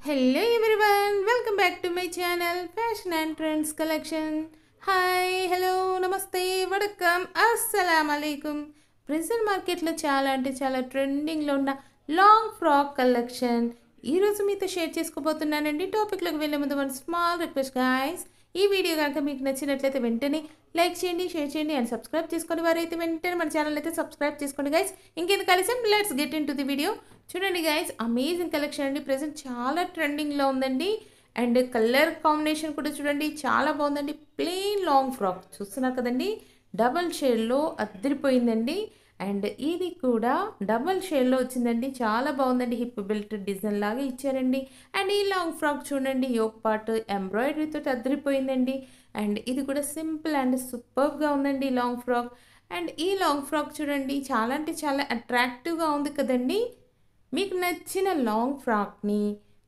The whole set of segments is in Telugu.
Hello everyone, welcome back to my channel Fashion and Trends Collection. Hi, hello, namaste, vadakkam, assalamu alaikum. Present market lo చాలా అంటే చాలా ట్రెండింగ్ లో ఉన్న లాంగ్ ఫ్రాక్ కలెక్షన్ ఈ రోజు మీతో షేర్ చేసుకోబోతున్నానండి. టాపిక్ లోకి వెళ్ళే ముందు వన్ స్మాల్ రిక్వెస్ట్ గైస్, ఈ వీడియో కనుక మీకు నచ్చినట్లయితే వెంటనే లైక్ చేయండి, షేర్ చేయండి అండ్ సబ్స్క్రైబ్ చేసుకోండి. వారైతే వెంటనే మన ఛానల్ అయితే సబ్స్క్రైబ్ చేసుకోండి గైస్. ఇంకెందుకు కలిసాం, let's get in to the video. చూడండి గైస్, అమేజింగ్ కలెక్షన్ అండి. ప్రెసెంట్ చాలా ట్రెండింగ్లో ఉందండి. అండ్ కలర్ కాంబినేషన్ కూడా చూడండి చాలా బాగుందండి. ప్లెయిన్ లాంగ్ ఫ్రాక్ చూస్తున్నారు కదండి, డబల్ షేడ్లో అద్దరిపోయిందండి. అండ్ ఇది కూడా డబల్ షేడ్లో వచ్చిందండి, చాలా బాగుందండి. హిప్ బెల్ట్ డిజైన్ లాగా ఇచ్చారండి. అండ్ ఈ లాంగ్ ఫ్రాక్ చూడండి, యోక్ పార్ట్ ఎంబ్రాయిడరీతో అద్దరిపోయిందండి. అండ్ ఇది కూడా సింపుల్ అండ్ సూపర్గా ఉందండి లాంగ్ ఫ్రాక్. అండ్ ఈ లాంగ్ ఫ్రాక్ చూడండి చాలా అంటే చాలా అట్రాక్టివ్గా ఉంది కదండి. మీకు నచ్చిన లాంగ్ ఫ్రాక్ని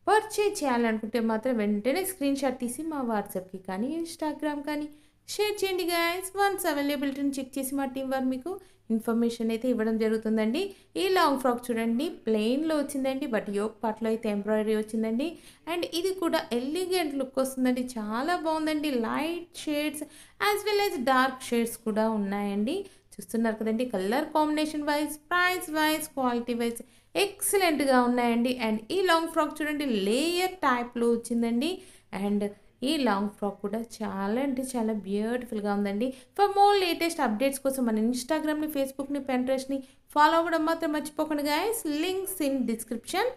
పర్చేజ్ చేయాలనుకుంటే మాత్రం వెంటనే స్క్రీన్ షాట్ తీసి మా వాట్సాప్కి కానీ ఇన్స్టాగ్రామ్ కానీ షేర్ చేయండి గైస్. వన్స్ అవైలబిలిటీని చెక్ చేసి మా టీం వారు మీకు ఇన్ఫర్మేషన్ అయితే ఇవ్వడం జరుగుతుందండి. ఈ లాంగ్ ఫ్రాక్ చూడండి ప్లెయిన్లో వచ్చిందండి, బట్ యోక్ పార్ట్లో అయితే ఎంబ్రాయిడరీ వచ్చిందండి. అండ్ ఇది కూడా ఎలిగెంట్ లుక్ వస్తుందండి, చాలా బాగుందండి. Light shades as well as dark shades కూడా ఉన్నాయండి. చూస్తున్నారు కదండి, colour combination wise, price wise, quality wise ఎక్సలెంట్గా ఉన్నాయండి. అండ్ ఈ లాంగ్ ఫ్రాక్ చూడండి లేయర్ టైప్లో వచ్చిందండి. అండ్ ఈ లాంగ్ ఫ్రాక్ కూడా చాలా అంటే చాలా బ్యూటిఫుల్గా ఉందండి. ఫర్ మోర్ లేటెస్ట్ అప్డేట్స్ కోసం మన ఇన్స్టాగ్రామ్ని, ఫేస్బుక్ని, పెంట్రెస్ట్ని ఫాలో అవ్వడం మాత్రం మర్చిపోకండి గైస్. Links in description.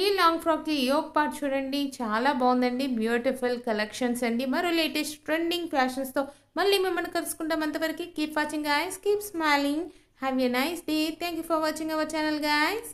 ఈ లాంగ్ ఫ్రాక్కి యోక్ పార్ట్ చూడండి చాలా బాగుందండి. బ్యూటిఫుల్ కలెక్షన్స్ అండి. మరో లేటెస్ట్ ట్రెండింగ్ ఫ్యాషన్స్తో మళ్ళీ మిమ్మల్ని కలుసుకుంటాం. అంతవరకు keep watching guys, keep smiling, have a nice day. Thank you for watching our channel guys.